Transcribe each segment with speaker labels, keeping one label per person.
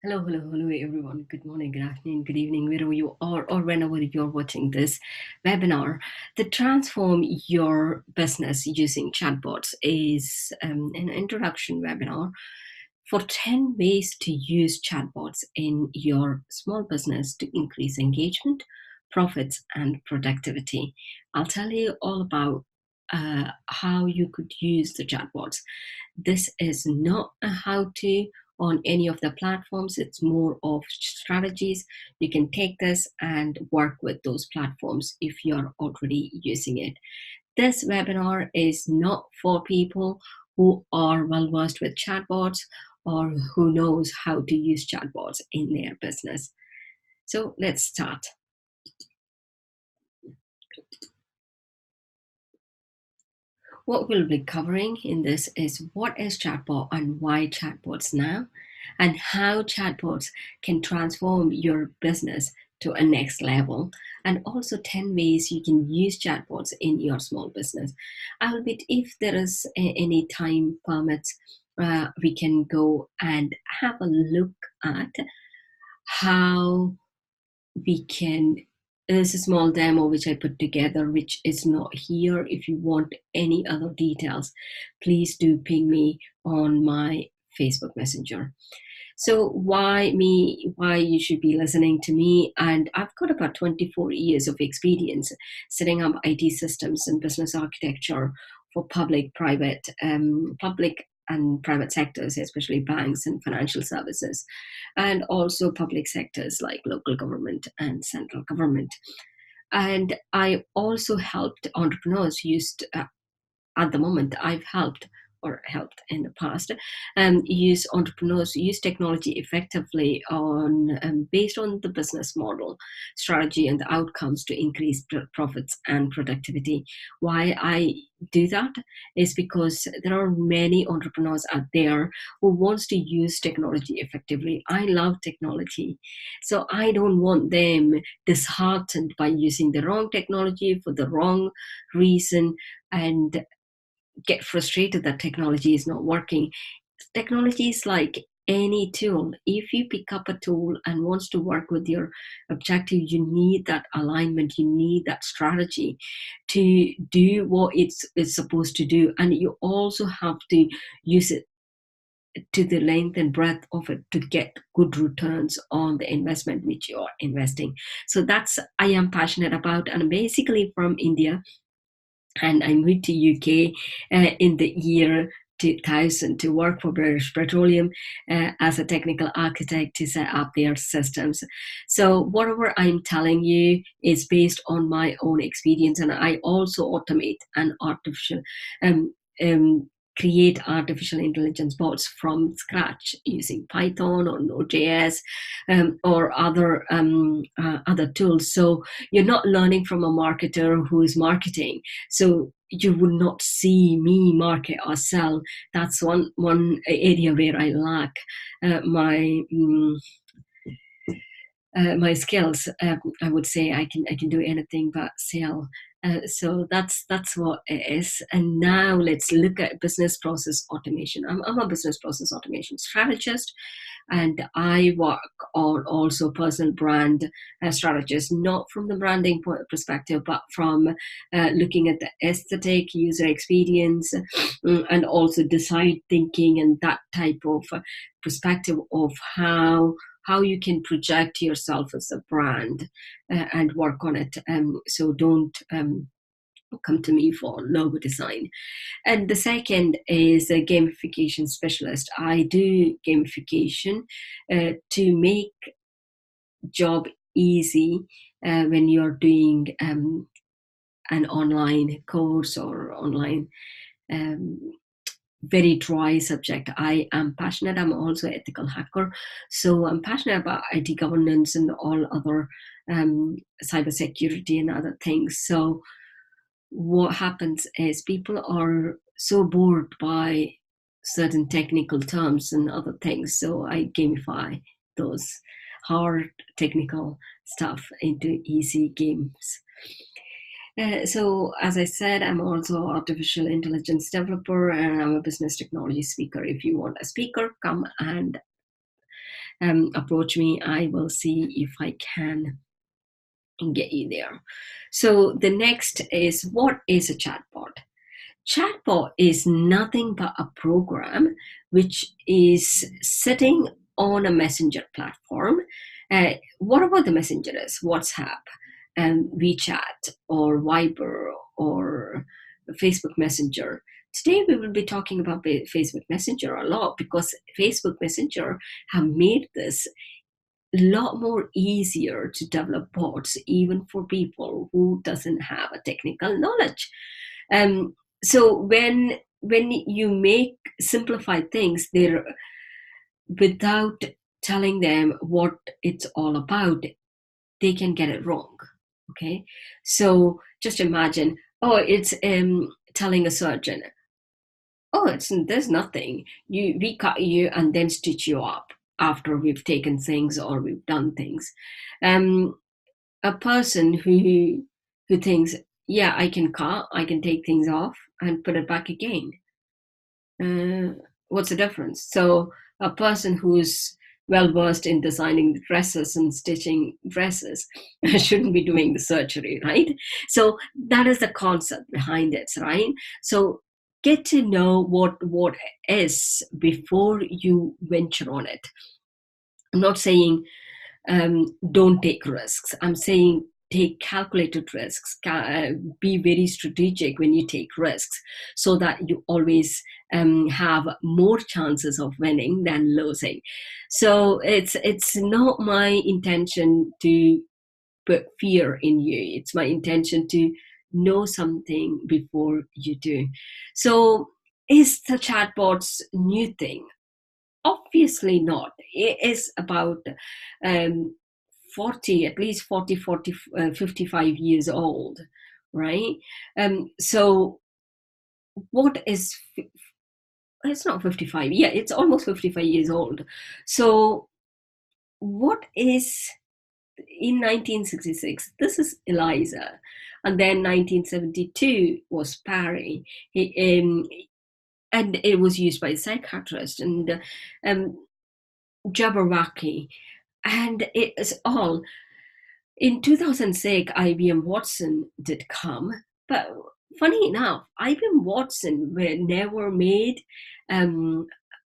Speaker 1: Hello, everyone. Good morning, good afternoon, good evening, wherever you are, or whenever you're watching this webinar. The Transform Your Business Using Chatbots is an introduction webinar for 10 ways to use chatbots in your small business to increase engagement, profits, and productivity. I'll tell you all about how you could use the chatbots. This is not a how-to on any of the platforms. It's more of strategies. You can take this and work with those platforms if you're already using it. This webinar is not for people who are well versed with chatbots or who knows how to use chatbots in their business. So let's start. What we'll be covering in this is what is chatbot and why chatbots now, and how chatbots can transform your business to a next level, and also 10 ways you can use chatbots in your small business. Albeit if there is any time permits, we can go and have a look at how we can. There's a small demo which I put together, which is not here. If you want any other details, please do ping me on my Facebook Messenger. So why me? Why you should be listening to me? And I've got about 24 years of experience setting up IT systems and business architecture for public, public and private sectors, especially banks and financial services, and also public sectors like local government and central government. And I also helped entrepreneurs at the moment I've helped in the past, use entrepreneurs use technology effectively on based on the business model, strategy, and the outcomes to increase profits and productivity. Why I do that is because there are many entrepreneurs out there who wants to use technology effectively. I love technology, so I don't want them disheartened by using the wrong technology for the wrong reason and get frustrated that technology is not working. Technology is like any tool. If you pick up a tool and wants to work with your objective, you need that alignment, you need that strategy to do what it's supposed to do. And you also have to use it to the length and breadth of it to get good returns on the investment which you're investing. So that's I am passionate about, and I'm basically from India, and I moved to UK in the year 2000 to work for British Petroleum as a technical architect to set up their systems. So whatever I'm telling you is based on my own experience, and I also automate an artificial um, um, create artificial intelligence bots from scratch using Python or Node.js or other tools. So you're not learning from a marketer who is marketing. So you would not see me market or sell. That's one area where I lack my skills. I would say I can do anything but sell. So that's what it is. And now let's look at business process automation. I'm a business process automation strategist, and I work on also personal brand strategist, not from the branding perspective, but from looking at the aesthetic, user experience, and also design thinking and that type of perspective of how you can project yourself as a brand and work on it. So don't come to me for logo design. And the second is a gamification specialist. I do gamification to make job easy when you're doing an online course or online very dry subject. I am passionate. I'm also an ethical hacker. So I'm passionate about IT governance and all other cybersecurity and other things. So what happens is people are so bored by certain technical terms and other things. So I gamify those hard technical stuff into easy games. So, as I said, I'm also artificial intelligence developer, and I'm a business technology speaker. If you want a speaker, come and approach me. I will see if I can get you there. So the next is, what is a chatbot? Chatbot is nothing but a program which is sitting on a messenger platform. Whatever the messenger is, WhatsApp, WeChat, or Viber, or Facebook Messenger. Today we will be talking about Facebook Messenger a lot, because Facebook Messenger have made this a lot more easier to develop bots, even for people who doesn't have a technical knowledge. Um, so when you make simplified things there, without telling them what it's all about, they can get it wrong. Okay, so just imagine, oh, it's telling a surgeon, oh, there's nothing, we cut you and then stitch you up after we've taken things or we've done things. um a person who thinks, yeah, I can cut, I can take things off and put it back again, uh, what's the difference? So a person who's well versed in designing dresses and stitching dresses shouldn't be doing the surgery, right? So that is the concept behind it, right? So get to know what is before you venture on it. I'm not saying don't take risks. I'm saying take calculated risks. Be very strategic when you take risks, so that you always have more chances of winning than losing. So it's not my intention to put fear in you. It's my intention to know something before you do. So is the chatbots new thing? Obviously not. It is about um, 40, at least 55 years old, right? So what is, it's not 55, yeah, it's almost 55 years old. So what is, in 1966, this is Eliza, and then 1972 was Parry. And it was used by psychiatrists, and Jabberwocky, and it is all. In 2006, IBM Watson did come, but funny enough, IBM Watson were never made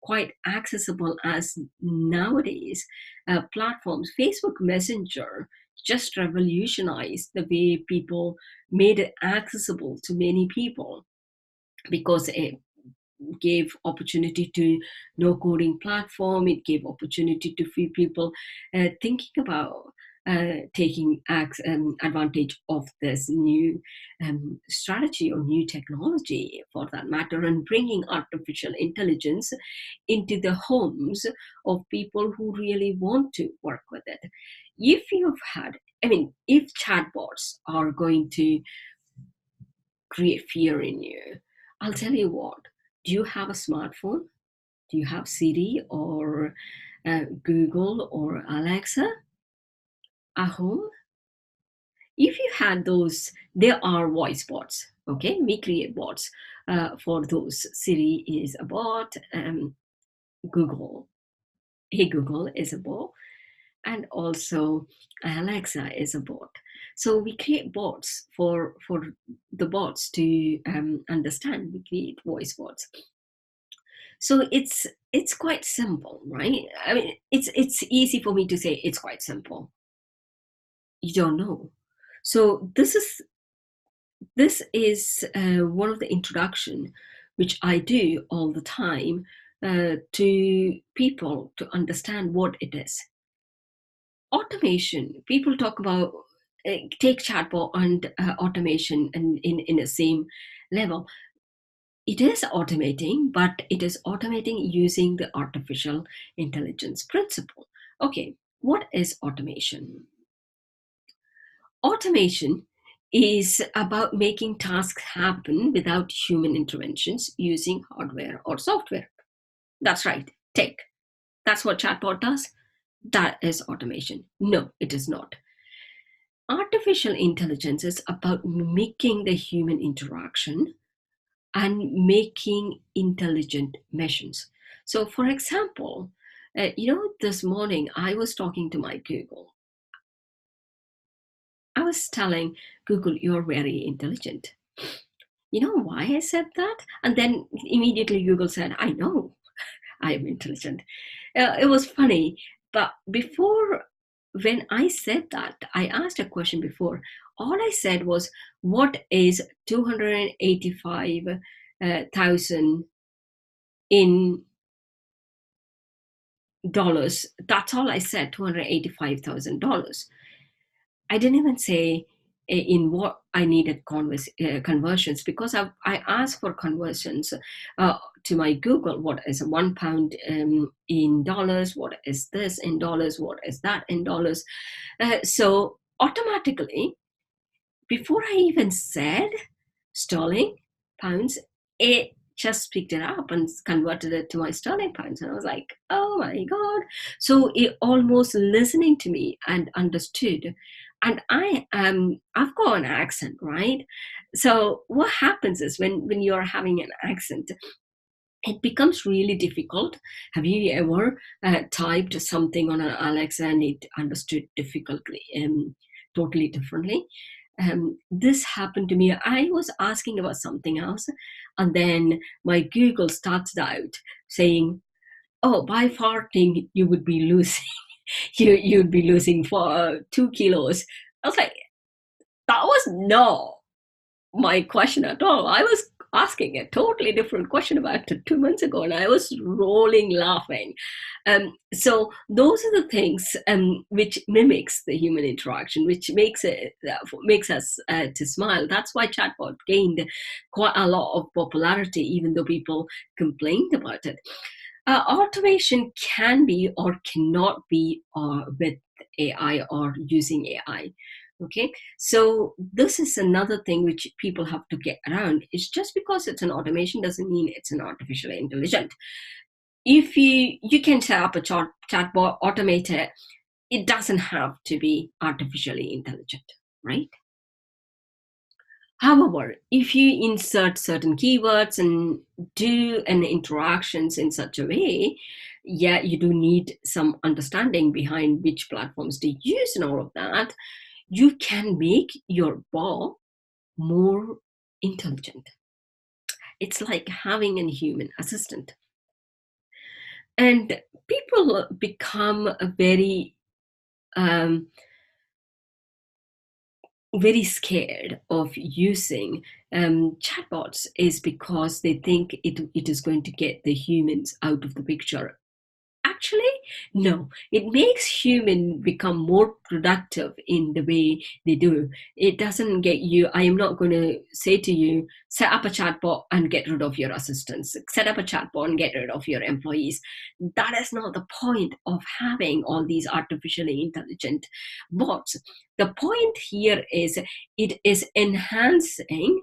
Speaker 1: quite accessible as nowadays platforms. Facebook Messenger just revolutionized the way people made it accessible to many people, because it gave opportunity to no coding platform. It gave opportunity to few people thinking about taking advantage of this new strategy or new technology, for that matter, and bringing artificial intelligence into the homes of people who really want to work with it. If you've had, I mean, if chatbots are going to create fear in you, I'll tell you what. Do you have a smartphone? Do you have Siri or Google or Alexa at home? If you had those, there are voice bots. Okay, we create bots for those. Siri is a bot. Google, Hey Google is a bot, and also Alexa is a bot. So we create bots for the bots to understand. We create voice bots. So it's quite simple, right? I mean, it's easy for me to say it's quite simple. You don't know. So this is one of the introduction which I do all the time to people to understand what it is. Automation. People talk about take chatbot and automation and in the same level. It is automating, but it is automating using the artificial intelligence principle. Okay, what is automation? Automation is about making tasks happen without human interventions using hardware or software. That's right, tech. That's what chatbot does. That is automation. No, it is not. Artificial intelligence is about mimicking the human interaction and making intelligent machines. So, for example, This morning I was talking to my Google. I was telling Google, you're very intelligent. You know why I said that? And then immediately Google said, I know I am intelligent. It was funny. But before, when I said that, I asked a question before. All I said was, what is 285,000 in dollars? That's all I said, $285,000. I didn't even say in what I needed conversions, because I asked for conversions to my Google. What is £1 in dollars? What is this in dollars? What is that in dollars? So automatically, before I even said sterling, pounds, it just picked it up and converted it to my sterling pounds. And I was like, oh my God. So it almost listening to me and understood. And I've got an accent, right? So what happens is when you're having an accent, it becomes really difficult. Have you ever typed something on an Alexa and it understood difficultly, totally differently? This happened to me. I was asking about something else, and then my Google starts out saying, "Oh, by farting, you would be losing, you'd be losing for 2 kilos." I was like, "That was not my question at all. I was asking a totally different question about 2 months ago, and I was rolling laughing." So those are the things which mimics the human interaction, which makes us to smile. That's why chatbot gained quite a lot of popularity, even though people complained about it. Automation can be or cannot be with AI or using AI. Okay, so this is another thing which people have to get around. It's just because it's an automation doesn't mean it's an artificial intelligence. If you can set up a chatbot, automate it, it doesn't have to be artificially intelligent, right? However, if you insert certain keywords and do an interactions in such a way, yeah, you do need some understanding behind which platforms to use and all of that. You can make your bot more intelligent. It's like having a human assistant. And people become um, very scared of using chatbots is because they think it is going to get the humans out of the picture. Actually, no. It makes human become more productive in the way they do. It doesn't get you. I am not going to say to you, set up a chatbot and get rid of your assistants. Set up a chatbot and get rid of your employees. That is not the point of having all these artificially intelligent bots. The point here is it is enhancing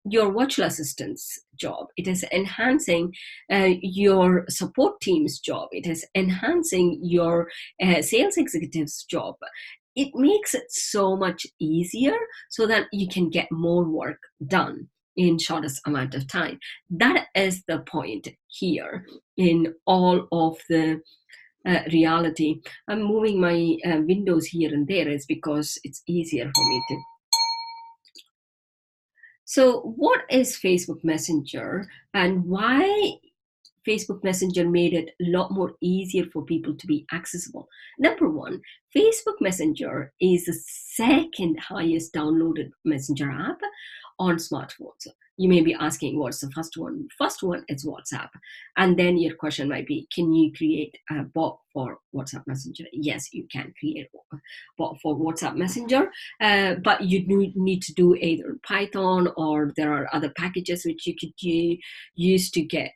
Speaker 1: your virtual assistant's job. It is enhancing your support team's job. It is enhancing your sales executive's job. It makes it so much easier so that you can get more work done in shortest amount of time. That is the point here in all of the reality. I'm moving my windows here and there is because it's easier for me to. So what is Facebook Messenger and why Facebook Messenger made it a lot more easier for people to be accessible? Number one, Facebook Messenger is the second highest downloaded messenger app on smartphones. You may be asking, what's the first one? First one is WhatsApp. And then your question might be, can you create a bot for WhatsApp Messenger? Yes, you can create a bot for WhatsApp Messenger, but you need to do either Python or there are other packages which you could use to get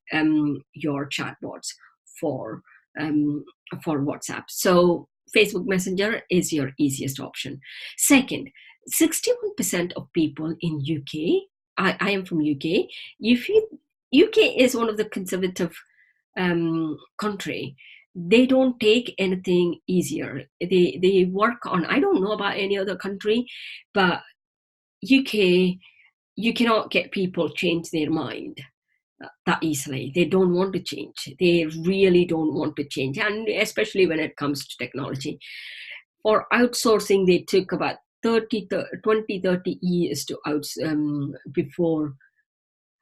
Speaker 1: your chatbots for WhatsApp. So Facebook Messenger is your easiest option. Second, 61% of people in UK, I am from UK. If UK is one of the conservative country, they don't take anything easier. They work on, I don't know about any other country, but UK, you cannot get people change their mind. that easily. They don't want to change. They really don't want to change, and especially when it comes to technology. For outsourcing, they took about 30 years to before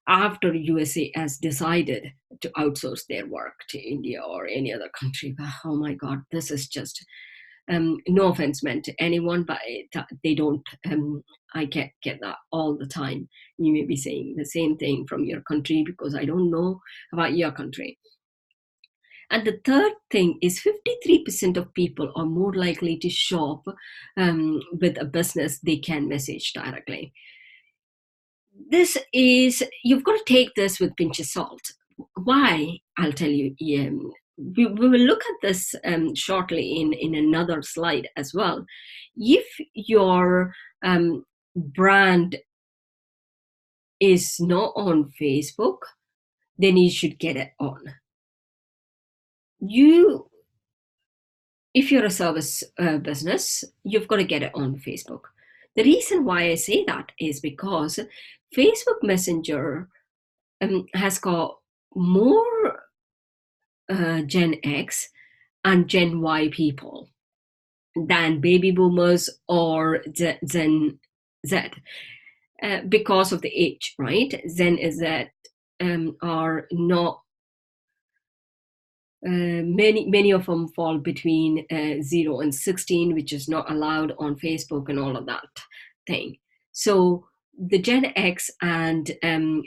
Speaker 1: after USA has decided to outsource their work to India or any other country. Oh my God, this is just no offense meant to anyone, but they don't. I get that all the time. You may be saying the same thing from your country because I don't know about your country. And the third thing is 53% of people are more likely to shop with a business they can message directly. This is, you've got to take this with pinch of salt. Why? I'll tell you. We will look at this shortly in another slide as well. If your brand is not on Facebook, then you should get it on. If you're a service business, you've got to get it on Facebook. The reason why I say that is because Facebook Messenger has got more Gen X and Gen Y people than baby boomers or Gen Z because of the age, right? Gen Z are not, many of them fall between 0 and 16, which is not allowed on Facebook and all of that thing. So the Gen X and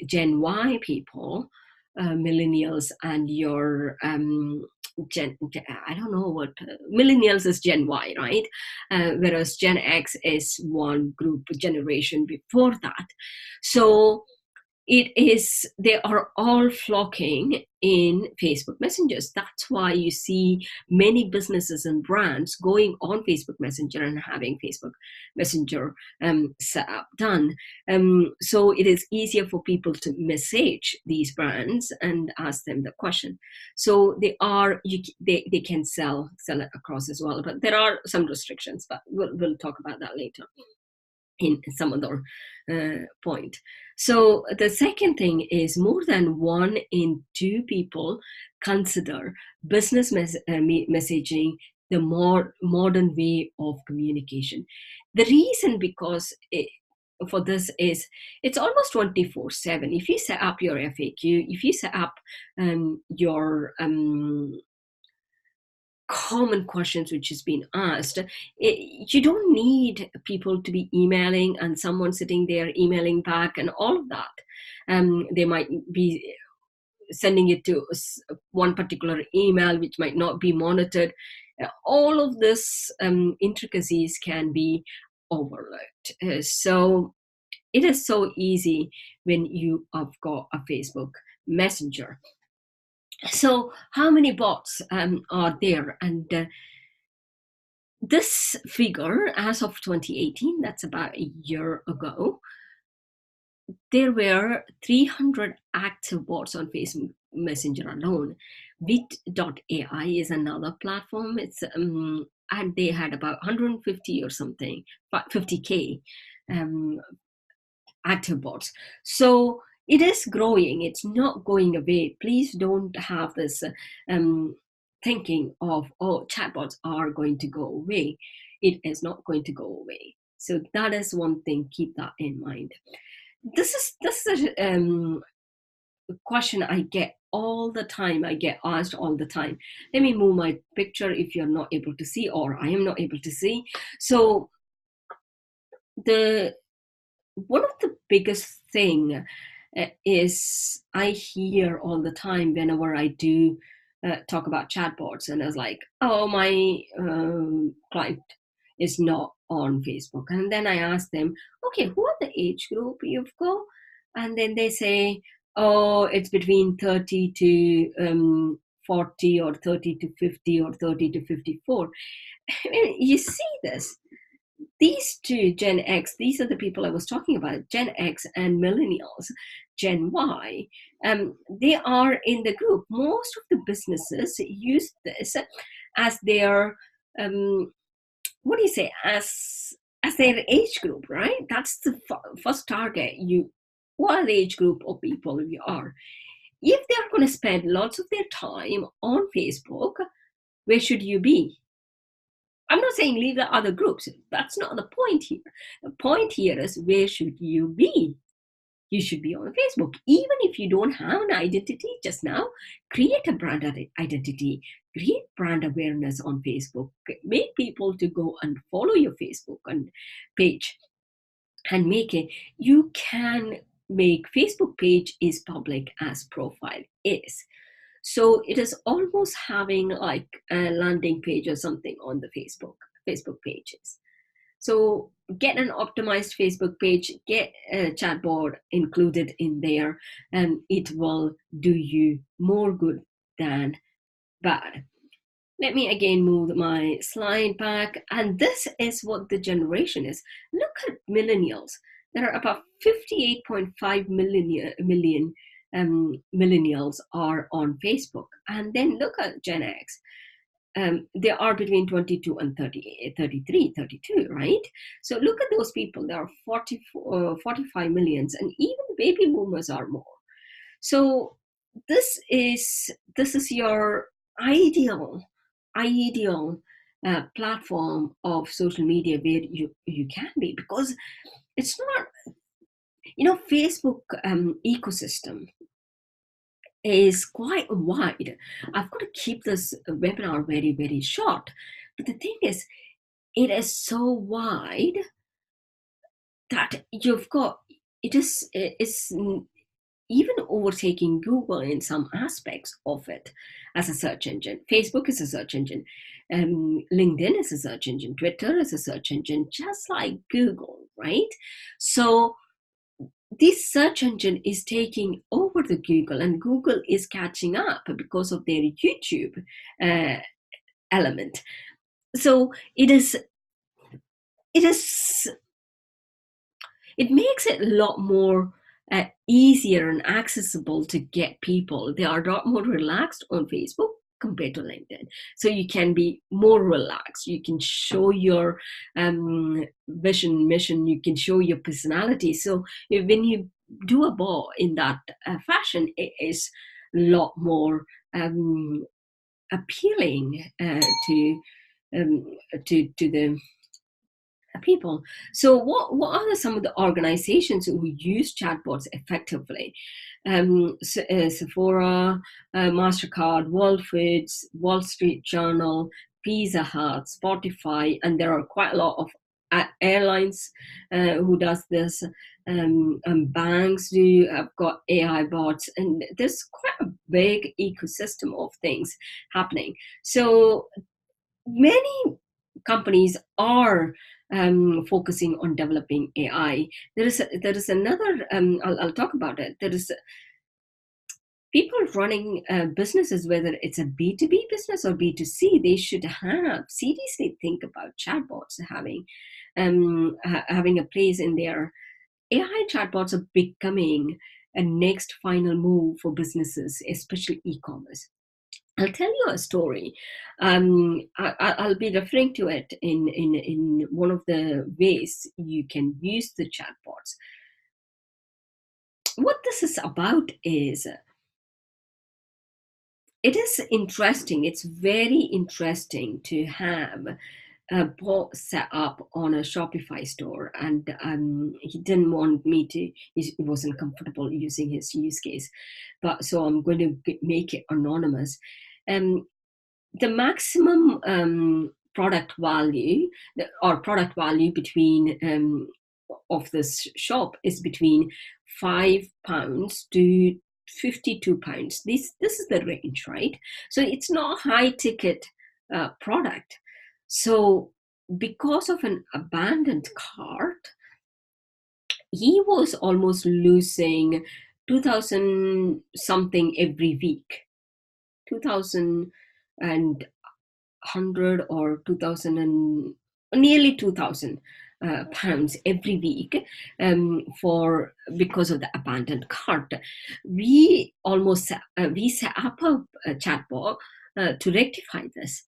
Speaker 1: Gen Y people, millennials, and your I don't know what millennials is Gen Y, right? Whereas Gen X is one group generation before that. So they are all flocking in Facebook messengers. That's why you see many businesses and brands going on Facebook Messenger and having Facebook Messenger set up done. So it is easier for people to message these brands and ask them the question. So they can sell it across as well, but there are some restrictions, but we'll talk about that later in some other point. So the second thing is more than 1 in 2 people consider business messaging the more modern way of communication. The reason for this is it's almost 24/7. If you set up your FAQ, if you set up your common questions which has been asked, you don't need people to be emailing and someone sitting there emailing back and all of that. They might be sending it to one particular email which might not be monitored. All of this intricacies can be overlooked. So it is so easy when you have got a Facebook Messenger. So how many bots are there? And this figure, as of 2018, that's about a year ago, there were 300 active bots on Facebook Messenger alone. Bit.ai is another platform. It's and they had about 150 or something, 50K active bots. So it is growing. It's not going away. Please don't have this thinking of, oh, chatbots are going to go away. It is not going to go away. So that is one thing. Keep that in mind. This is a question I get all the time. I get asked all the time. Let me move my picture if you're not able to see, or I am not able to see. So one of the biggest thing is I hear all the time whenever I do talk about chatbots, and I was like, oh, my client is not on Facebook. And then I ask them, okay, who are the age group you've got? And then they say, oh, it's between 30 to 40 or 30 to 50 or 30 to 54. I mean, you see this. These two, Gen X, these are the people I was talking about, Gen X and millennials, Gen Y. They are in the group. Most of the businesses use this as their, what do you say, as their age group, right? That's the first target. What are the age group of people you are? if they're going to spend lots of their time on Facebook, where should you be? I'm not saying leave the other groups. That's not the point here. The point here is, where should you be? You should be on Facebook. Even if you don't have an identity just now, create a brand identity, create brand awareness on Facebook, make people to go and follow your Facebook and page, and make it. You can make Facebook page is public as profile is. So it is almost having like a landing page or something on the Facebook pages. So get an optimized Facebook page, get a chatbot included in there, and it will do you more good than bad. Let me again move my slide back. And this is what the generation is. Look at millennials. There are about 58.5 million millennials are on Facebook. And then look at Gen X. They are between 22 and 30, 33, 32, right? So look at those people. There are 45 millions, and even the baby boomers are more. So this is your ideal platform of social media where you can be, because it's not, Facebook ecosystem is quite wide. I've got to keep this webinar very, very short. But the thing is, it is so wide that it's even overtaking Google in some aspects of it as a search engine. Facebook is a search engine. LinkedIn is a search engine. Twitter is a search engine, just like Google, right? So this search engine is taking over the Google, and Google is catching up because of their YouTube element. So it makes it a lot more easier and accessible to get people. They are a lot more relaxed on Facebook compared to LinkedIn. So you can be more relaxed. You can show your vision, mission. You can show your personality. So when you do a bot in that fashion, it is a lot more appealing to the people. So what are some of the organizations who use chatbots effectively? Sephora, MasterCard, World Foods, Wall Street Journal, Pizza Hut, Spotify, and there are quite a lot of airlines who does this. And banks do have got AI bots, and there's quite a big ecosystem of things happening. So many companies are focusing on developing AI. There is another. I'll talk about it. There is people running businesses, whether it's a B2B business or B2C. They should have seriously think about chatbots having a place in there. AI chatbots are becoming a next final move for businesses, especially e-commerce. I'll tell you a story. I'll be referring to it in one of the ways you can use the chatbots. What this is about is, it is interesting. It's very interesting to have a bot set up on a Shopify store, and he didn't want me to. He wasn't comfortable using his use case, but so I'm going to make it anonymous. The maximum product value between of this shop is between £5 to £52. This is the range, right? So it's not a high ticket product. So because of an abandoned cart, he was almost losing 2,000 something every week. 2,000 and 100 or 2,000 and nearly 2,000 pounds every week because of the abandoned cart. We set up a chatbot to rectify this,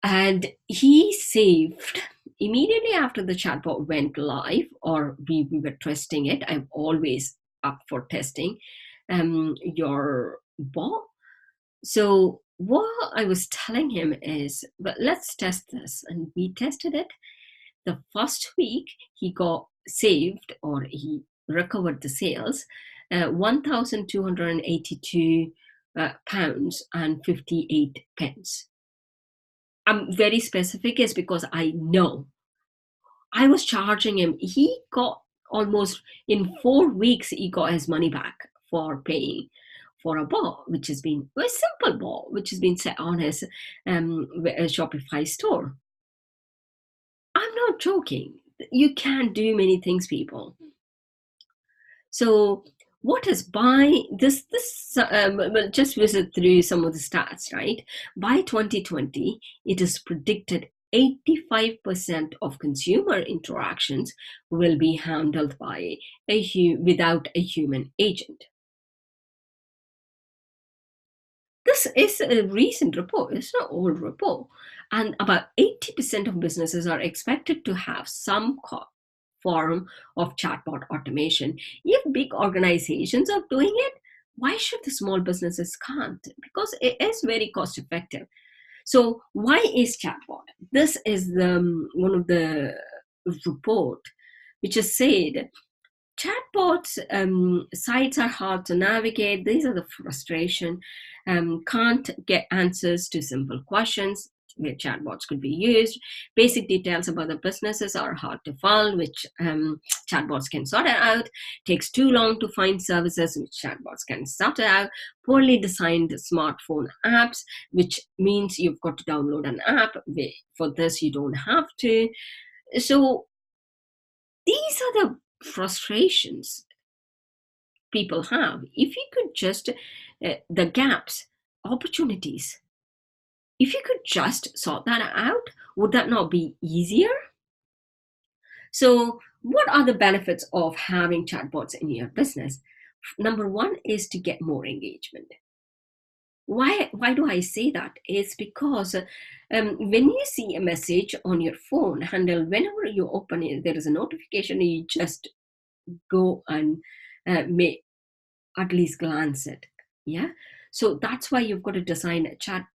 Speaker 1: and he saved immediately after the chatbot went live, or we were testing it. I'm always up for testing. your bot. So what I was telling him is, but let's test this. And we tested it. The first week he got saved, or he recovered the sales, 1,282 pounds and 58 pence. I'm very specific is because I know I was charging him. He got almost in 4 weeks, he got his money back for paying for a bot, which has been a simple bot, which has been set on his Shopify store. I'm not joking. You can do many things, people. So what is by this we'll just visit through some of the stats, right? By 2020, it is predicted 85% of consumer interactions will be handled by without a human agent. This is a recent report, it's not old report. And about 80% of businesses are expected to have some form of chatbot automation. If big organizations are doing it, why should the small businesses can't? Because it is very cost effective. So why is chatbot? This is one of the report which has said chatbots sites are hard to navigate. These are the frustration. Can't get answers to simple questions where chatbots could be used. Basic details about the businesses are hard to find, which chatbots can sort it out. Takes too long to find services, which chatbots can sort it out. Poorly designed smartphone apps, which means you've got to download an app. For this, you don't have to. So these are the frustrations people have. If you could just the gaps, opportunities, if you could just sort that out, would that not be easier? So what are the benefits of having chatbots in your business? Number one is to get more engagement. Why do I say that? It's because when you see a message on your phone handle, whenever you open it, there is a notification, you just go and may at least glance it. Yeah. So that's why you've got to design a chat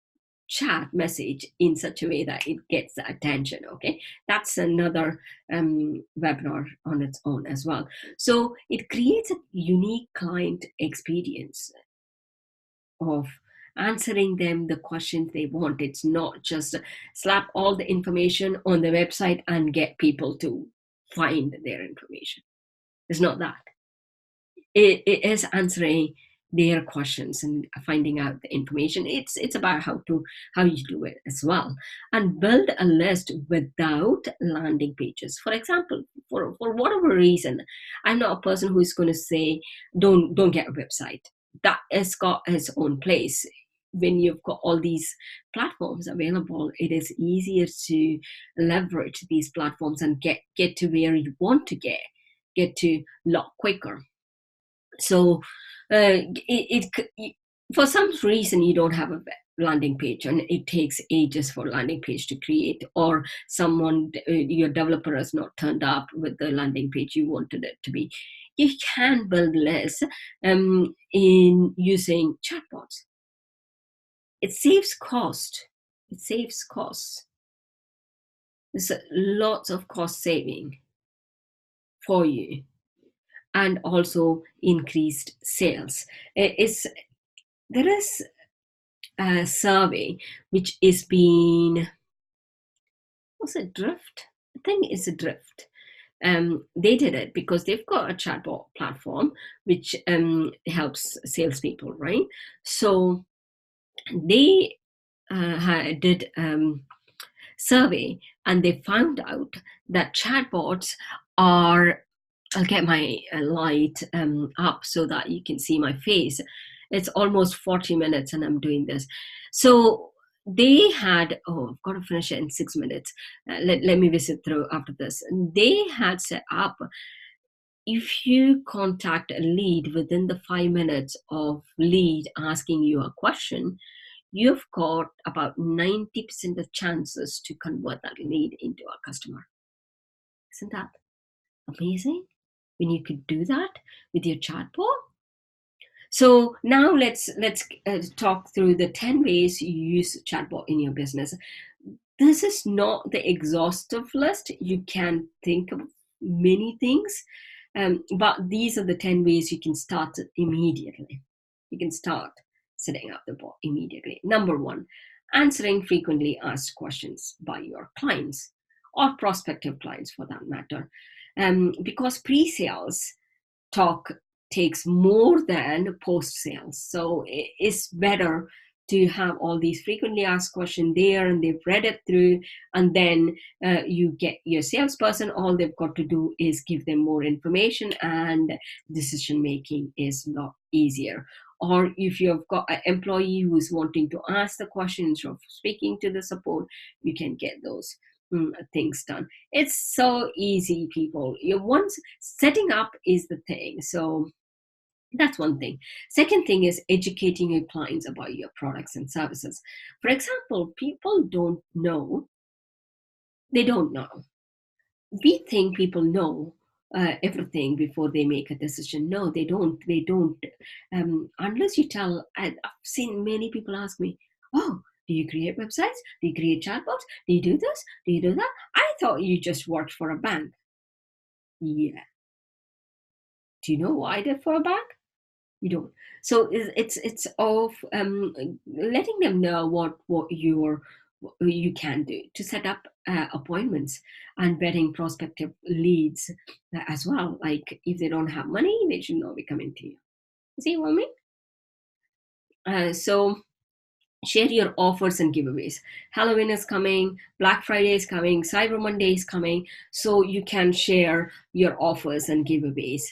Speaker 1: message in such a way that it gets the attention. Okay, that's another webinar on its own as well. So it creates a unique client experience of answering them the questions they want. It's not just slap all the information on the website and get people to find their information. It's not that. It is answering their questions and finding out the information. It's about how you do it as well, and build a list without landing pages. For example, for whatever reason, I'm not a person who is going to say don't get a website. That has got its own place. When you've got all these platforms available, it is easier to leverage these platforms and get to where you want to get to a lot quicker. So for some reason you don't have a landing page and it takes ages for landing page to create, or your developer has not turned up with the landing page you wanted it to be. You can build less in using chatbots. It saves cost. There's lots of cost saving for you, and also increased sales. There is a survey which is being, what's it, Drift? I think it's a Drift. They did it because they've got a chatbot platform which helps salespeople, right? So they did survey, and they found out that chatbots are, I'll get my light up so that you can see my face. It's almost 40 minutes and I'm doing this. So they had, I've got to finish it in 6 minutes. Let me visit through after this. They had set up, if you contact a lead within the 5 minutes of lead asking you a question, you've got about 90% of chances to convert that lead into a customer. Isn't that amazing? When you could do that with your chatbot? So now let's talk through the 10 ways you use chatbot in your business. This is not the exhaustive list. You can think of many things, but these are the 10 ways you can start immediately. You can start setting up the bot immediately. Number one, answering frequently asked questions by your clients or prospective clients for that matter. Because pre-sales talk takes more than post sales. So it's better to have all these frequently asked questions there and they've read it through, and then you get your salesperson, all they've got to do is give them more information and decision making is a lot easier. Or if you've got an employee who's wanting to ask the questions of speaking to the support, you can get those things done. It's so easy, people. You once setting up is the thing. So that's one thing. Second thing is educating your clients about your products and services. For example, people don't know. They don't know. We think people know everything before they make a decision. No, they don't. They don't. Unless you tell. I've seen many people ask me, "Oh, do you create websites? Do you create chatbots? Do you do this? Do you do that? I thought you just worked for a bank." Yeah. Do you know what I did for a bank? You don't. So it's of letting them know what you can do to set up appointments and vetting prospective leads as well. Like if they don't have money, they should not be coming to you. See what I mean? So share your offers and giveaways. Halloween is coming, Black Friday is coming, Cyber Monday is coming, so you can share your offers and giveaways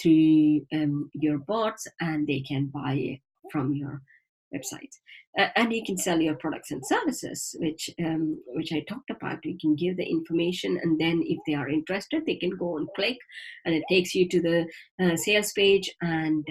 Speaker 1: through your bots, and they can buy it from your website. And you can sell your products and services, which I talked about. You can give the information, and then if they are interested, they can go and click, and it takes you to the sales page, and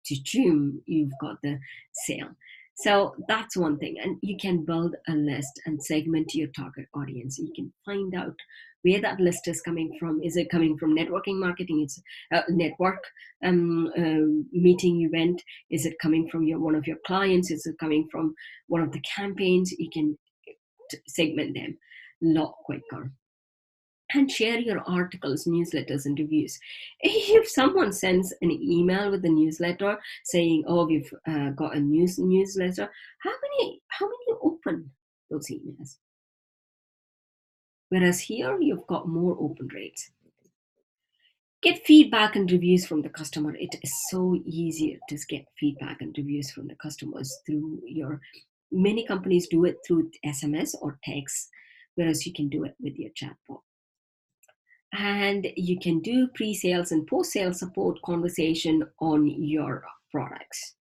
Speaker 1: to June, you've got the sale. So that's one thing. And you can build a list and segment your target audience. You can find out where that list is coming from. Is it coming from networking marketing? It's a network meeting event. Is it coming from one of your clients? Is it coming from one of the campaigns? You can segment them a lot quicker. And share your articles, newsletters, and reviews. If someone sends an email with a newsletter saying, "Oh, we've got a newsletter," how many open those emails? Whereas here, you've got more open rates. Get feedback and reviews from the customer. It is so easy to get feedback and reviews from the customers through your. Many companies do it through SMS or text, whereas you can do it with your chatbot. And you can do pre-sales and post-sales support conversation on your products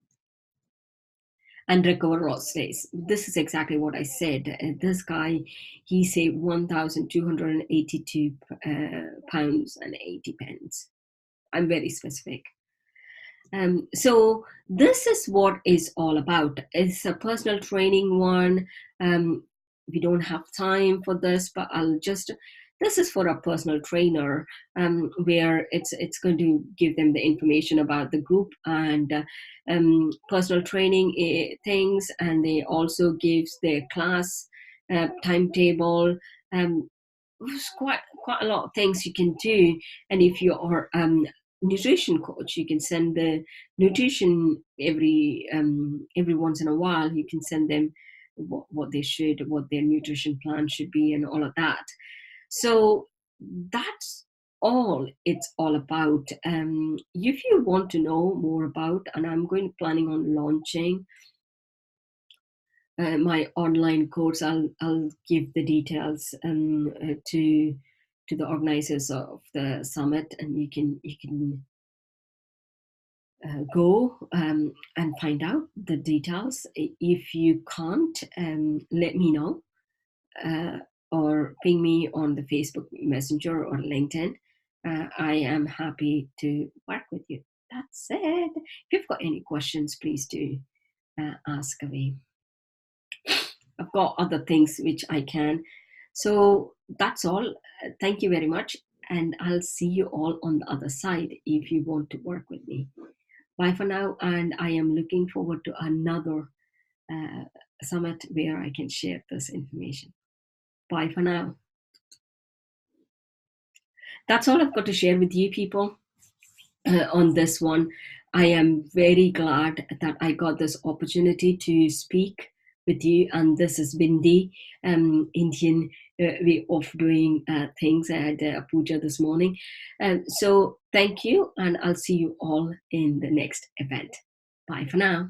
Speaker 1: and recover lost days. This is exactly what I said. This guy, he saved 1,282 pounds and 80 pence. I'm very specific. So this is what is all about. It's a personal training one. We don't have time for this, but this is for a personal trainer, where it's going to give them the information about the group and personal training things, and they also gives their class timetable. There's quite a lot of things you can do. And if you are nutrition coach, you can send the nutrition every once in a while. You can send them what their nutrition plan should be, and all of that. So that's all it's all about. If you want to know more about, and I'm planning on launching my online course, I'll give the details to the organizers of the summit, and you can go and find out the details. If you can't, let me know, or ping me on the Facebook Messenger or LinkedIn. I am happy to work with you. That's it. If you've got any questions, please do ask away. I've got other things which I can. So that's all. Thank you very much. And I'll see you all on the other side if you want to work with me. Bye for now, and I am looking forward to another uh, summit where I can share this information. Bye for now. That's all I've got to share with you people on this one. I am very glad that I got this opportunity to speak with you, and this has been the Indian way of doing things. I had puja this morning. So thank you, and I'll see you all in the next event. Bye for now.